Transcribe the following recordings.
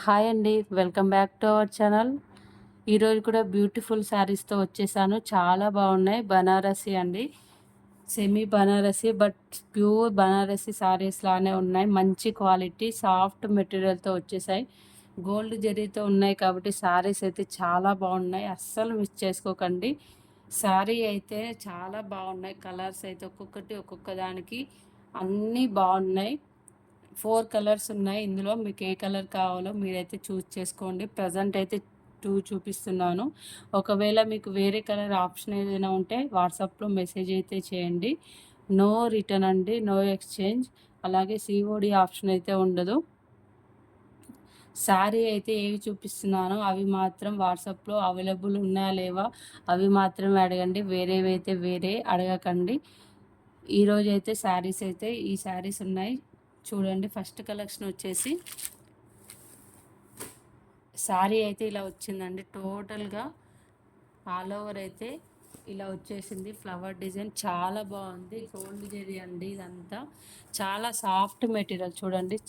Hi అండి. Welcome back to our channel. ఈరోజు కూడా బ్యూటిఫుల్ శారీస్‌తో వచ్చేసాను. చాలా బాగున్నాయి. బనారసి అండి. Semi Banarasi but pure Banarasi saris లానే ఉన్నాయి. మంచి క్వాలిటీ సాఫ్ట్ మెటీరియల్‌తో వచ్చేసాయి. గోల్డ్ జరీతో ఉన్నాయి కాబట్టి శారీస్ అయితే చాలా బాగున్నాయి. అస్సలు మిస్ చేసుకోకండి. శారీ అయితే చాలా బాగున్నాయి. కలర్స్ అయితే ఒక్కొక్కటి ఒక్కొక్క దానికి అన్నీ బాగున్నాయి. 4 కలర్స్ ఉన్నాయి. ఇందులో మీకు ఏ కలర్ కావాలో మీరైతే చూజ్ చేసుకోండి. ప్రజెంట్ అయితే 2 చూపిస్తున్నాను. ఒకవేళ మీకు వేరే కలర్ ఆప్షన్ ఏదైనా ఉంటే వాట్సాప్‌లో మెసేజ్ అయితే చేయండి. నో రిటర్న్ అండి. No exchange. అలాగే సీఓడీ ఆప్షన్ అయితే ఉండదు. శారీ అయితే ఏవి చూపిస్తున్నానో అవి మాత్రం వాట్సాప్‌లో అవైలబుల్ ఉన్నాయా లేవా అవి మాత్రమే అడగండి. వేరేవైతే వేరే అడగకండి. ఈరోజైతే శారీస్ అయితే ఈ శారీస్ ఉన్నాయి. చూడండి, ఫస్ట్ కలెక్షన్ వచ్చేసి శారీ అయితే ఇలా వచ్చిందండి. టోటల్గా ఆల్ ఓవర్ అయితే ఇలా వచ్చేసింది. ఫ్లవర్ డిజైన్ చాలా బాగుంది. గోల్డ్ జరీ అండి ఇదంతా. చాలా సాఫ్ట్ మెటీరియల్ చూడండి.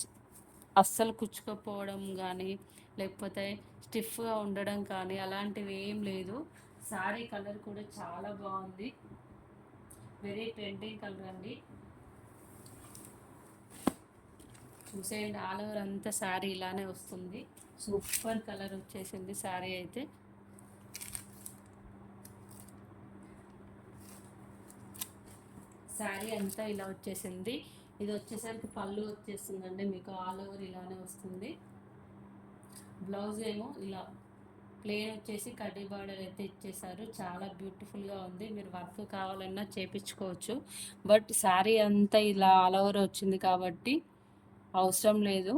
అస్సలు కుచ్చుకపోవడం కానీ లేకపోతే స్టిఫ్గా ఉండడం కానీ అలాంటివి ఏం లేదు. శారీ కలర్ కూడా చాలా బాగుంది. వెరీ ట్రెండింగ్ కలర్ అండి. చూసేయండి, ఆల్ ఓవర్ అంతా శారీ ఇలానే వస్తుంది. సూపర్ కలర్ వచ్చేసింది శారీ అయితే. శారీ అంతా ఇలా వచ్చేసింది. ఇది వచ్చేసరికి పళ్ళు వచ్చేస్తుందండి. మీకు ఆల్ ఓవర్ ఇలానే వస్తుంది. బ్లౌజ్ ఏమో ఇలా ప్లేన్ వచ్చేసి కడ్డీ బార్డర్ అయితే ఇచ్చేసారు. చాలా బ్యూటిఫుల్గా ఉంది. మీరు వర్క్ కావాలన్నా చేపించుకోవచ్చు. బట్ శారీ అంతా ఇలా ఆల్ ఓవర్ వచ్చింది కాబట్టి అవసరం లేదు.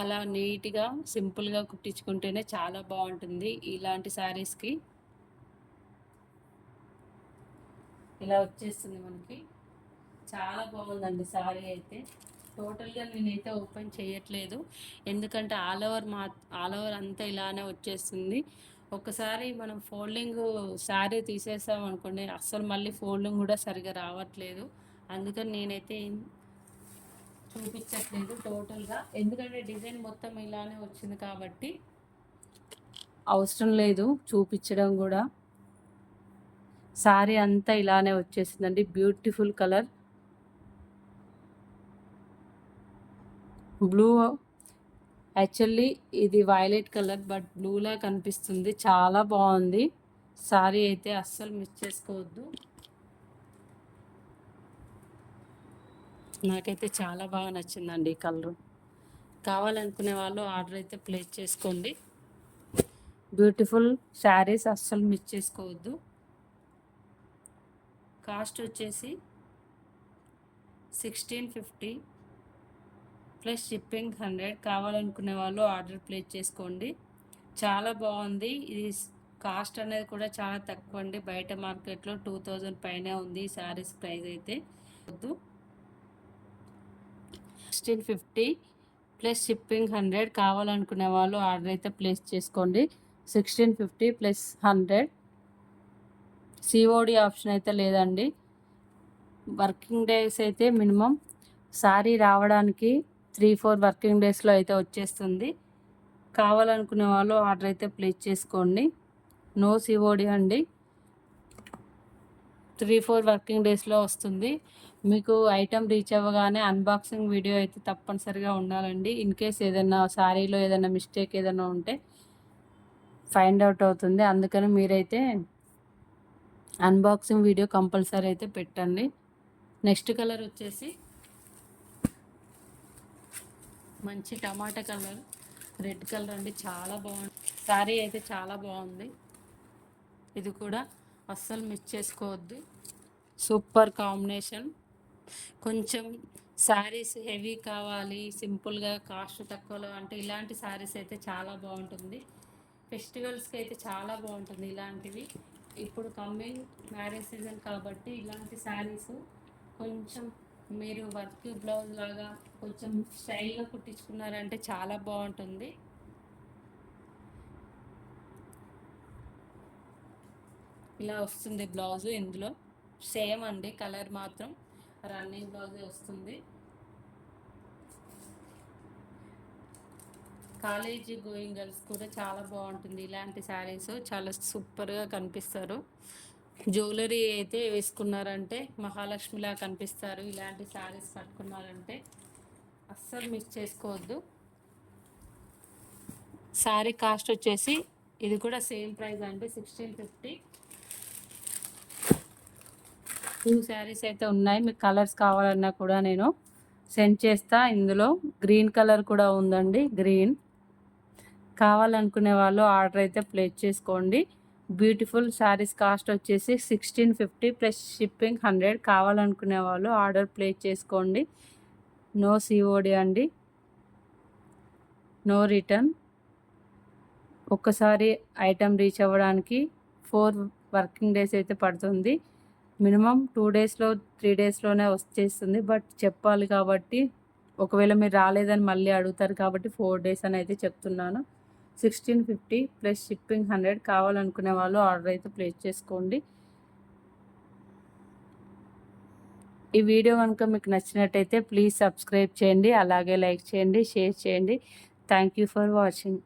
అలా నీట్గా సింపుల్గా కుట్టించుకుంటేనే చాలా బాగుంటుంది. ఇలాంటి శారీస్కి ఇలా వచ్చేస్తుంది మనకి. చాలా బాగుందండి శారీ అయితే. టోటల్గా నేనైతే ఓపెన్ చేయట్లేదు, ఎందుకంటే ఆల్ ఓవర్ అంతా ఇలానే వచ్చేస్తుంది. ఒకసారి మనం ఫోల్డింగ్ శారీ తీసేసాం అనుకోండి, అస్సలు మళ్ళీ ఫోల్డింగ్ కూడా సరిగా రావట్లేదు. అందుకని నేనైతే చూపించట్లేదు టోటల్గా, ఎందుకంటే డిజైన్ మొత్తం ఇలానే వచ్చింది కాబట్టి అవసరం లేదు చూపించడం కూడా. శారీ అంతా ఇలానే వచ్చేసిందండి. Beautiful colour blue. యాక్చువల్లీ ఇది వైలెట్ కలర్ బట్ బ్లూలా కనిపిస్తుంది. చాలా బాగుంది శారీ అయితే. అస్సలు మిస్ చేసుకోవద్దు. నాకైతే చాలా బాగా నచ్చిందండి ఈ కలర్. కావాలనుకునే వాళ్ళు ఆర్డర్ అయితే ప్లేస్ చేసుకోండి. బ్యూటిఫుల్ శారీస్ అస్సలు మిస్ చేసుకోవద్దు. కాస్ట్ వచ్చేసి 1650 ప్లస్ షిప్పింగ్ 100. కావాలనుకునే వాళ్ళు ఆర్డర్ ప్లేస్ చేసుకోండి. చాలా బాగుంది. ఇది కాస్ట్ అనేది కూడా చాలా తక్కువ అండి. బయట మార్కెట్లో 2000 పైనే ఉంది ఈ శారీస్ ప్రైస్ అయితే. 1650 ప్లస్ షిప్పింగ్ 100. కావాలనుకునే వాళ్ళు ఆర్డర్ అయితే ప్లేస్ చేసుకోండి. 1650 ప్లస్ 100. సిఓడి ఆప్షన్ అయితే లేదండి. వర్కింగ్ డేస్ అయితే మినిమం శారీ రావడానికి 3-4 వర్కింగ్ డేస్లో అయితే వచ్చేస్తుంది. కావాలనుకునే వాళ్ళు ఆర్డర్ అయితే ప్లేస్ చేసుకోండి. నో సిఓడి అండి. 3-4 వర్కింగ్ డేస్లో వస్తుంది. మీకు ఐటెం రీచ్ అవ్వగానే అన్బాక్సింగ్ వీడియో అయితే తప్పనిసరిగా ఉండాలండి. ఇన్ కేస్ ఏదైనా శారీలో ఏదైనా మిస్టేక్ ఏదైనా ఉంటే ఫైండ్ అవుట్ అవుతుంది. అందుకని మీరైతే అన్బాక్సింగ్ వీడియో కంపల్సరీ అయితే పెట్టండి. నెక్స్ట్ కలర్ వచ్చేసి మంచి టమాటా కలర్, రెడ్ కలర్ అండి. చాలా బాగుంది శారీ అయితే. చాలా బాగుంది. ఇది కూడా అస్సలు మిస్ చేసుకోవద్దు. Super combination. కొంచెం శారీస్ హెవీ కావాలి, సింపుల్గా కాస్ట్ తక్కువలో అంటే ఇలాంటి శారీస్ అయితే చాలా బాగుంటుంది. ఫెస్టివల్స్కి అయితే చాలా బాగుంటుంది ఇలాంటివి. ఇప్పుడు కమ్మింగ్ మ్యారేజ్ సీజన్ కాబట్టి ఇలాంటి శారీస్ కొంచెం మీరు వర్క్ బ్లౌజ్ లాగా కొంచెం స్టైల్గా కుట్టించుకున్నారంటే చాలా బాగుంటుంది. ఇలా వస్తుంది బ్లౌజు. ఇందులో సేమ్ అండి, కలర్ మాత్రం రన్నింగ్ బ్లౌజే వస్తుంది. కాలేజీ గోయింగ్ గర్ల్స్ కూడా చాలా బాగుంటుంది ఇలాంటి శారీస్, చాలా సూపర్గా కనిపిస్తారు. జ్యువెలరీ అయితే వేసుకున్నారంటే మహాలక్ష్మిలా కనిపిస్తారు. ఇలాంటి శారీస్ కట్టుకున్నారంటే అస్సలు మిస్ చేసుకోవద్దు. శారీ కాస్ట్ వచ్చేసి ఇది కూడా సేమ్ ప్రైస్ అండి, 1650. 2 శారీస్ అయితే ఉన్నాయి. మీకు కలర్స్ కావాలన్నా కూడా నేను సెండ్ చేస్తా. ఇందులో గ్రీన్ కలర్ కూడా ఉందండి, గ్రీన్. కావాలనుకునే వాళ్ళు ఆర్డర్ అయితే ప్లేస్ చేసుకోండి. బ్యూటిఫుల్ శారీస్ కాస్ట్ వచ్చేసి 1650 ప్లస్ షిప్పింగ్ 100. కావాలనుకునే వాళ్ళు ఆర్డర్ ప్లేస్ చేసుకోండి. నో సిఓడి అండి, నో రిటర్న్. ఒక్కసారి ఐటెం రీచ్ అవ్వడానికి 4 వర్కింగ్ డేస్ అయితే పడుతుంది. మినిమం 2 డేస్లో 3 డేస్లోనే వచ్చేస్తుంది. బట్ చెప్పాలి కాబట్టి, ఒకవేళ మీరు రాలేదని మళ్ళీ అడుగుతారు కాబట్టి 4 డేస్ అని అయితే చెప్తున్నాను. 1650 ప్లస్ షిప్పింగ్ 100. కావాలనుకునే వాళ్ళు ఆర్డర్ అయితే ప్లేస్ చేసుకోండి. ఈ వీడియో కనుక మీకు నచ్చినట్టయితే ప్లీజ్ సబ్స్క్రైబ్ చేయండి, అలాగే లైక్ చేయండి, షేర్ చేయండి. Thank you for watching.